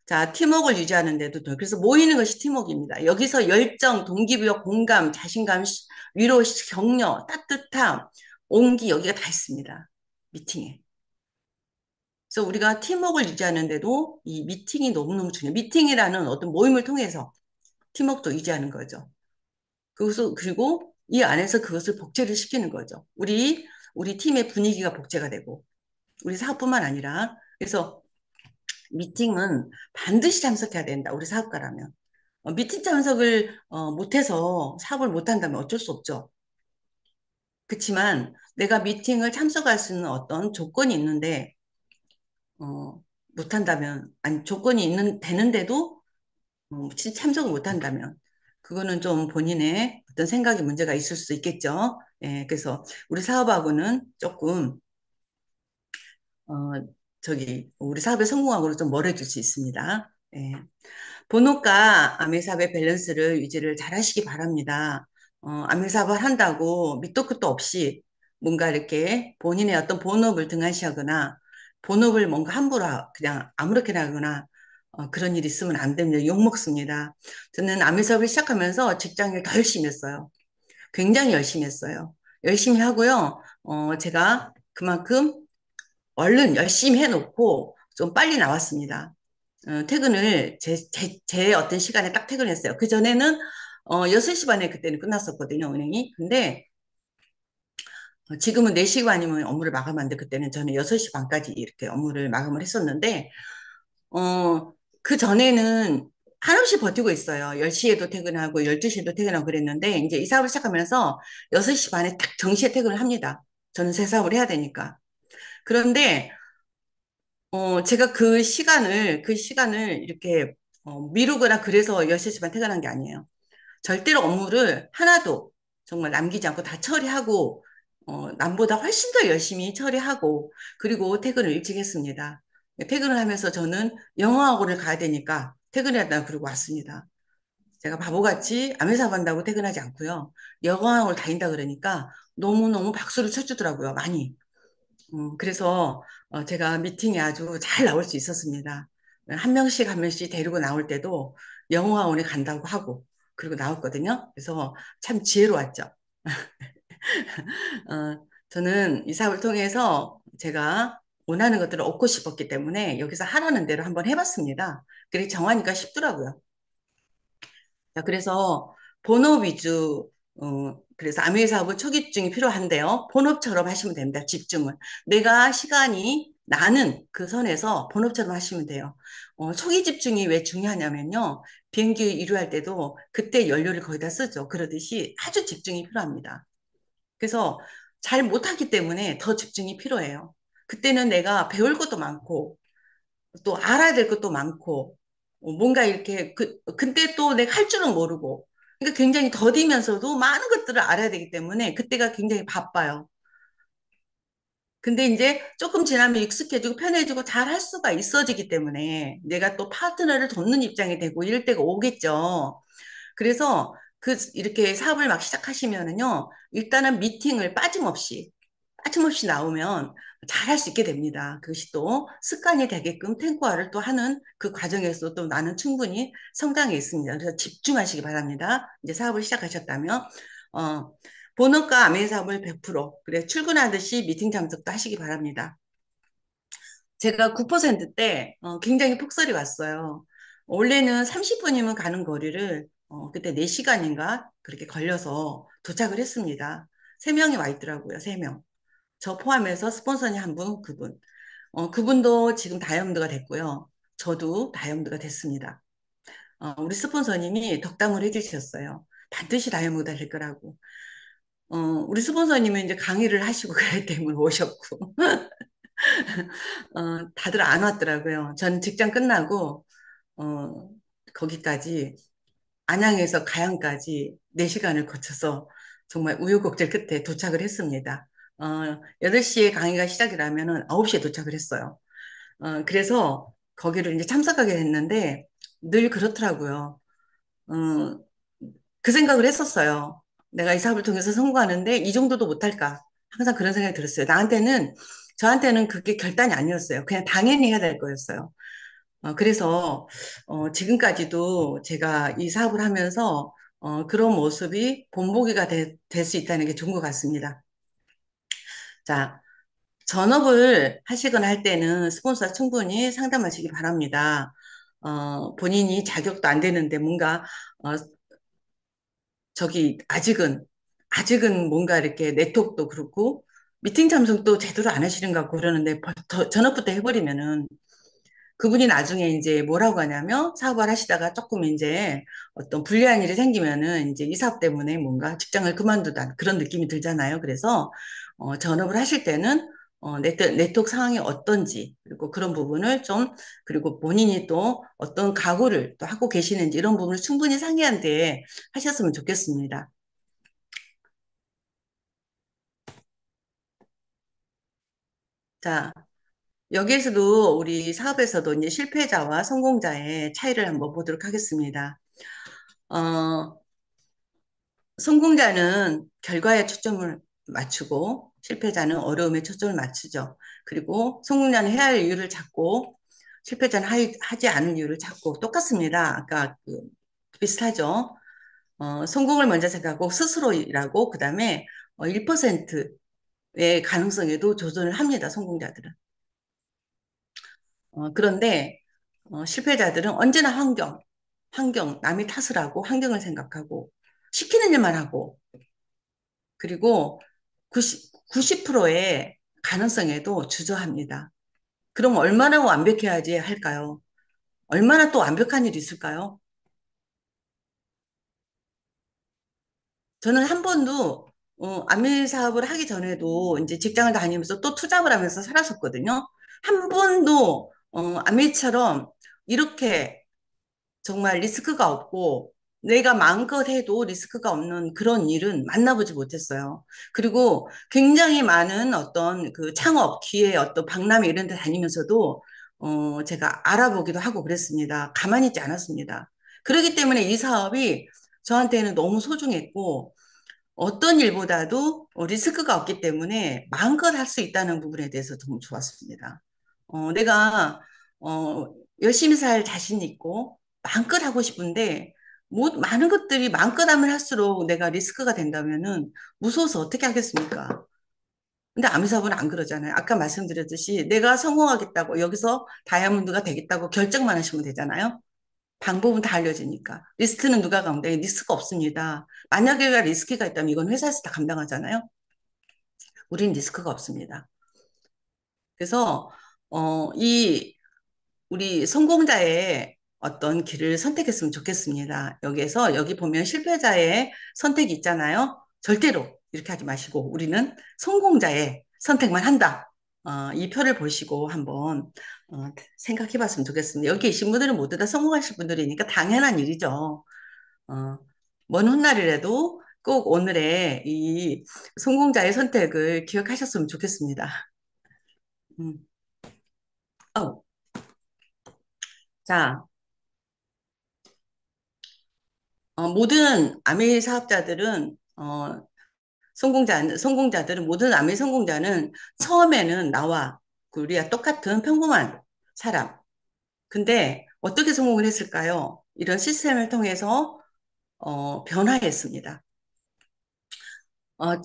자, 팀워크를 유지하는데도 그래서 모이는 것이 팀워크입니다. 여기서 열정, 동기부여, 공감, 자신감, 위로, 격려, 따뜻함, 온기 여기가 다 있습니다. 미팅에. 그래서 우리가 팀워크를 유지하는데도 이 미팅이 너무너무 중요해요. 미팅이라는 어떤 모임을 통해서 팀워크도 유지하는 거죠. 그리고 이 안에서 그것을 복제를 시키는 거죠. 우리 팀의 분위기가 복제가 되고, 우리 사업뿐만 아니라. 그래서 미팅은 반드시 참석해야 된다. 우리 사업가라면. 미팅 참석을 못해서 사업을 못한다면 어쩔 수 없죠. 그렇지만 내가 미팅을 참석할 수 있는 어떤 조건이 있는데, 못한다면, 아니, 되는데도 참석을 못한다면, 그거는 좀 본인의 어떤 생각에 문제가 있을 수 있겠죠. 예, 그래서 우리 사업하고는 조금, 어, 우리 사업의 성공하고는 좀 멀어질 수 있습니다. 예. 본업과 아메사업의 밸런스를 유지를 잘 하시기 바랍니다. 아메사업을 한다고 밑도 끝도 없이 뭔가 이렇게 본인의 어떤 본업을 등한시하거나 본업을 뭔가 함부로 그냥 아무렇게나 하거나 그런 일이 있으면 안 됩니다. 욕먹습니다. 저는 아메사업을 시작하면서 직장일 더 열심히 했어요. 굉장히 열심히 했어요. 열심히 하고요. 제가 그만큼 얼른 열심히 해놓고 좀 빨리 나왔습니다. 퇴근을 제 어떤 시간에 딱 퇴근했어요. 그전에는 6시 반에 그때는 끝났었거든요, 은행이. 근데 지금은 4시 반이면 업무를 마감하는데 그때는 저는 6시 반까지 이렇게 업무를 마감을 했었는데 그 전에는 한없이 버티고 있어요. 10시에도 퇴근하고 12시에도 퇴근하고 그랬는데 이제 이 사업을 시작하면서 6시 반에 딱 정시에 퇴근을 합니다. 저는 새 사업을 해야 되니까. 그런데 제가 그 시간을 이렇게 미루거나 그래서 6시 반 퇴근한 게 아니에요. 절대로 업무를 하나도 정말 남기지 않고 다 처리하고, 남보다 훨씬 더 열심히 처리하고, 그리고 퇴근을 일찍 했습니다. 퇴근을 하면서 저는 영어학원을 가야 되니까 퇴근했다 그러고 왔습니다. 제가 바보같이 아메사 간다고 퇴근하지 않고요. 영어학원을 다닌다 그러니까 너무너무 박수를 쳐주더라고요, 많이. 그래서 제가 미팅에 아주 잘 나올 수 있었습니다. 한 명씩 데리고 나올 때도 영어학원에 간다고 하고 그리고 나왔거든요. 그래서 참 지혜로웠죠. 저는 이 사업을 통해서 제가 원하는 것들을 얻고 싶었기 때문에 여기서 하라는 대로 한번 해봤습니다. 그게 정하니까 쉽더라고요. 자, 그래서 본업 위주 그래서 아메이 사업은 초기 집중이 필요한데요. 본업처럼 하시면 됩니다. 집중을. 내가 시간이 나는 그 선에서 본업처럼 하시면 돼요. 초기 집중이 왜 중요하냐면요. 비행기 이륙할 때도 그때 연료를 거의 다 쓰죠. 그러듯이 아주 집중이 필요합니다. 그래서 잘 못하기 때문에 더 집중이 필요해요. 그때는 내가 배울 것도 많고, 또 알아야 될 것도 많고, 뭔가 이렇게, 근데 또 내가 할 줄은 모르고, 그러니까 굉장히 더디면서도 많은 것들을 알아야 되기 때문에 그때가 굉장히 바빠요. 근데 이제 조금 지나면 익숙해지고 편해지고 잘 할 수가 있어지기 때문에 내가 또 파트너를 돕는 입장이 되고 이럴 때가 오겠죠. 그래서 이렇게 사업을 막 시작하시면은요, 일단은 미팅을 빠짐없이 나오면 잘할 수 있게 됩니다. 그것이 또 습관이 되게끔 탱고화를 또 하는 그 과정에서 또 나는 충분히 성장해 있습니다. 그래서 집중하시기 바랍니다. 이제 사업을 시작하셨다면, 어, 본업과 아메 사업을 100%, 그래, 출근하듯이 미팅 참석도 하시기 바랍니다. 제가 9%때 굉장히 폭설이 왔어요. 원래는 30분이면 가는 거리를 그때 4시간인가 그렇게 걸려서 도착을 했습니다. 3명이 와 있더라고요. 3명. 저 포함해서 스폰서님 한 분, 그분. 그분도 지금 다이아몬드가 됐고요. 저도 다이아몬드가 됐습니다. 우리 스폰서님이 덕담을 해주셨어요. 반드시 다이아몬드가 될 거라고. 우리 스폰서님은 이제 강의를 하시고 그랬기 때문에 오셨고. 다들 안 왔더라고요. 전 직장 끝나고, 어, 거기까지, 안양에서 가양까지 4시간을 거쳐서 정말 우여곡절 끝에 도착을 했습니다. 8시에 강의가 시작이라면은 9시에 도착을 했어요. 그래서 거기를 이제 참석하게 됐는데 늘 그렇더라고요. 어, 그 생각을 했었어요. 내가 이 사업을 통해서 성공하는데 이 정도도 못할까? 항상 그런 생각이 들었어요. 저한테는 그게 결단이 아니었어요. 그냥 당연히 해야 될 거였어요. 그래서, 지금까지도 제가 이 사업을 하면서, 그런 모습이 본보기가 될 수 있다는 게 좋은 것 같습니다. 자, 전업을 하시거나 할 때는 스폰서 충분히 상담하시기 바랍니다. 본인이 자격도 안 되는데 뭔가, 어, 아직은 뭔가 이렇게 네트워크도 그렇고, 미팅 참석도 제대로 안 하시는 것 같고 그러는데, 전업부터 해버리면은, 그분이 나중에 이제 뭐라고 하냐면, 사업을 하시다가 조금 이제 어떤 불리한 일이 생기면은, 이제 이 사업 때문에 뭔가 직장을 그만두다 그런 느낌이 들잖아요. 그래서, 전업을 하실 때는, 네트워크 상황이 어떤지, 그리고 그런 부분을 좀, 그리고 본인이 또 어떤 각오를 또 하고 계시는지 이런 부분을 충분히 상의한 뒤에 하셨으면 좋겠습니다. 자, 여기에서도 우리 사업에서도 이제 실패자와 성공자의 차이를 한번 보도록 하겠습니다. 어, 성공자는 결과에 초점을 맞추고 실패자는 어려움에 초점을 맞추죠. 그리고 성공자는 해야 할 이유를 찾고 실패자는 하지 않을 이유를 찾고 똑같습니다. 아까 비슷하죠. 성공을 먼저 생각하고 스스로 일하고 그다음에 1%의 가능성에도 도전을 합니다. 성공자들은. 그런데 실패자들은 언제나 남이 탓을 하고 환경을 생각하고 시키는 일만 하고 그리고 90%의 가능성에도 주저합니다. 그럼 얼마나 완벽해야지 할까요? 얼마나 또 완벽한 일이 있을까요? 저는 한 번도 안밀 사업을 하기 전에도 이제 직장을 다니면서 또 투잡을 하면서 살았었거든요. 한 번도 안밀처럼 이렇게 정말 리스크가 없고 내가 마음껏 해도 리스크가 없는 그런 일은 만나보지 못했어요. 그리고 굉장히 많은 어떤 그 창업, 기회, 어떤 박람회 이런 데 다니면서도 제가 알아보기도 하고 그랬습니다. 가만히 있지 않았습니다. 그렇기 때문에 이 사업이 저한테는 너무 소중했고 어떤 일보다도 리스크가 없기 때문에 마음껏 할 수 있다는 부분에 대해서 너무 좋았습니다. 내가 어, 열심히 살 자신 있고 마음껏 하고 싶은데 많은 것들이 마음껏 하면 할수록 내가 리스크가 된다면은 무서워서 어떻게 하겠습니까? 근데 아미사업은 안 그러잖아요. 아까 말씀드렸듯이 내가 성공하겠다고 여기서 다이아몬드가 되겠다고 결정만 하시면 되잖아요. 방법은 다 알려지니까. 리스크는 누가 감당해? 리스크가 없습니다. 만약에 리스크가 있다면 이건 회사에서 다 감당하잖아요. 우리는 리스크가 없습니다. 그래서 이 우리 성공자의 어떤 길을 선택했으면 좋겠습니다. 여기에서 여기 보면 실패자의 선택이 있잖아요. 절대로 이렇게 하지 마시고 우리는 성공자의 선택만 한다. 이 표를 보시고 한번 생각해 봤으면 좋겠습니다. 여기 계신 분들은 모두 다 성공하실 분들이니까 당연한 일이죠. 어, 먼 훗날이라도 꼭 오늘의 이 성공자의 선택을 기억하셨으면 좋겠습니다. 음. 어, 자, 모든 아메 사업자들은 성공자들은 모든 아메 성공자는 처음에는 나와 그 우리가 똑같은 평범한 사람. 근데 어떻게 성공을 했을까요? 이런 시스템을 통해서 변화했습니다.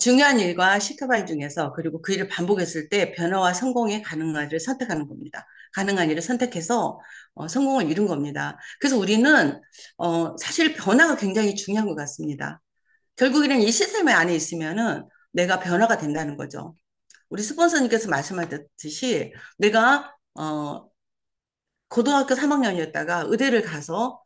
중요한 일과 시급한 중에서 그리고 그 일을 반복했을 때 변화와 성공이 가능한 일을 선택하는 겁니다. 가능한 일을 선택해서 성공을 이룬 겁니다. 그래서 우리는 사실 변화가 굉장히 중요한 것 같습니다. 결국에는 이 시스템 안에 있으면은 내가 변화가 된다는 거죠. 우리 스폰서님께서 말씀하셨듯이 내가 고등학교 3학년이었다가 의대를 가서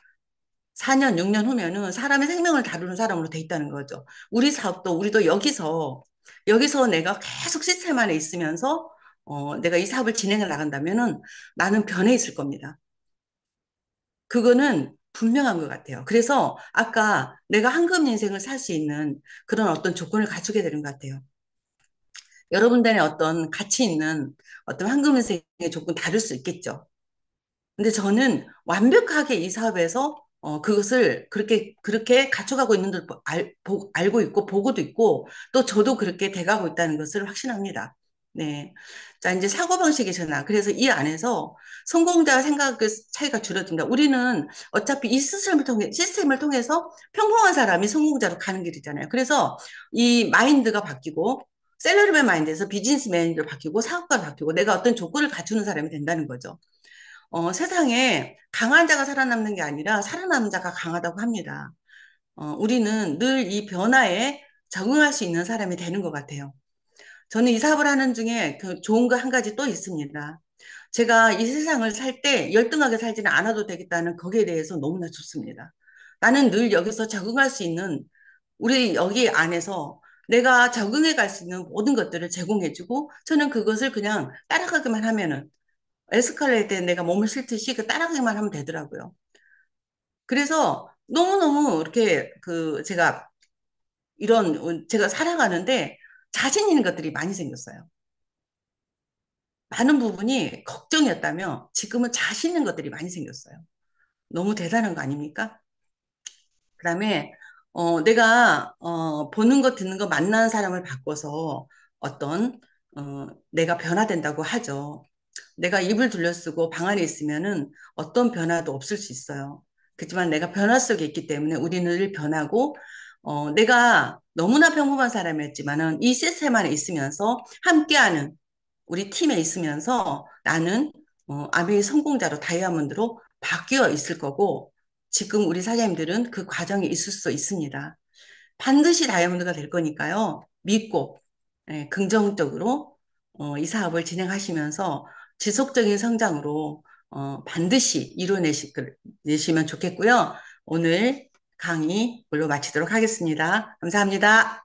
4년, 6년 후면은 사람의 생명을 다루는 사람으로 돼 있다는 거죠. 우리 사업도 우리도 여기서 내가 계속 시스템 안에 있으면서 내가 이 사업을 진행해 나간다면은 나는 변해 있을 겁니다. 그거는 분명한 것 같아요. 그래서 아까 내가 황금 인생을 살 수 있는 그런 어떤 조건을 갖추게 되는 것 같아요. 여러분들의 어떤 가치 있는 어떤 황금 인생의 조건 다를 수 있겠죠. 근데 저는 완벽하게 이 사업에서 그것을 그렇게 갖춰가고 있는 줄 알고 있고, 보고도 있고, 또 저도 그렇게 돼가고 있다는 것을 확신합니다. 네. 자, 이제 사고방식의 전환. 그래서 이 안에서 성공자와 생각의 차이가 줄어든다. 우리는 어차피 이 시스템을 통해서 평범한 사람이 성공자로 가는 길이잖아요. 그래서 이 마인드가 바뀌고, 셀러리맨 마인드에서 비즈니스 매니저로 바뀌고, 사업가로 바뀌고, 내가 어떤 조건을 갖추는 사람이 된다는 거죠. 세상에 강한 자가 살아남는 게 아니라 살아남는 자가 강하다고 합니다. 우리는 늘 이 변화에 적응할 수 있는 사람이 되는 것 같아요. 저는 이 사업을 하는 중에 그 좋은 거 한 가지 또 있습니다. 제가 이 세상을 살 때 열등하게 살지는 않아도 되겠다는 거기에 대해서 너무나 좋습니다. 나는 늘 여기서 적응할 수 있는 우리 여기 안에서 내가 적응해 갈 수 있는 모든 것들을 제공해주고 저는 그것을 그냥 따라가기만 하면은 에스컬레이터에 내가 몸을 싣듯이 그 따라가기만 하면 되더라고요. 그래서 너무너무 이렇게 제가 살아가는데 자신 있는 것들이 많이 생겼어요. 많은 부분이 걱정이었다면 지금은 자신 있는 것들이 많이 생겼어요. 너무 대단한 거 아닙니까? 그다음에 내가 보는 거 듣는 거 만나는 사람을 바꿔서 어떤 내가 변화된다고 하죠. 내가 입을 둘러쓰고 방 안에 있으면은 어떤 변화도 없을 수 있어요. 그렇지만 내가 변화 속에 있기 때문에 우리는 늘 변하고, 내가 너무나 평범한 사람이었지만은 이 시스템 안에 있으면서 함께하는 우리 팀에 있으면서 나는 아메이 성공자로 다이아몬드로 바뀌어 있을 거고, 지금 우리 사장님들은 그 과정에 있을 수 있습니다. 반드시 다이아몬드가 될 거니까요. 믿고 긍정적으로 이 사업을 진행하시면서 지속적인 성장으로 반드시 내시면 좋겠고요. 오늘 강의 물로 마치도록 하겠습니다. 감사합니다.